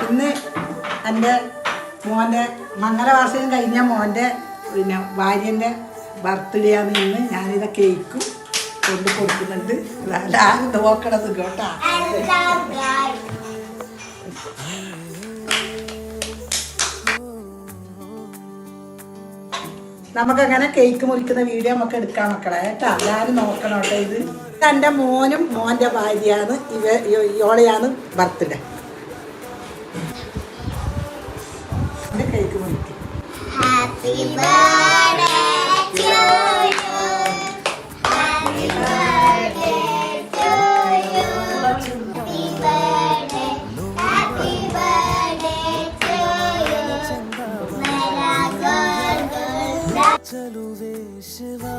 ഇന്ന് എൻ്റെ മോൻ്റെ മംഗലവാസനം കഴിഞ്ഞ മോൻ്റെ പിന്നെ ഭാര്യൻ്റെ ബർത്ത്ഡേ ആണ് ഇന്ന്. ഞാനിത് കേക്കും കൊണ്ട് കൊടുക്കുന്നുണ്ട്. ആരും നോക്കണത് കേട്ടാ. നമുക്കങ്ങനെ കേക്ക് മുറിക്കുന്ന വീഡിയോ നമുക്ക് എടുക്കാൻ മക്കളെ കേട്ടാ. എല്ലാവരും നോക്കണം കേട്ടോ. ഇത് എൻ്റെ മോനും മോൻ്റെ ഭാര്യയാണ്. ഇവളെയാണ് ബർത്ത്ഡേ. കേക്ക് മുറിക്കും. Happy birthday to you. Happy birthday to you. Happy birthday. Happy birthday to you. मेरा गोल गोल चलो वे शिवा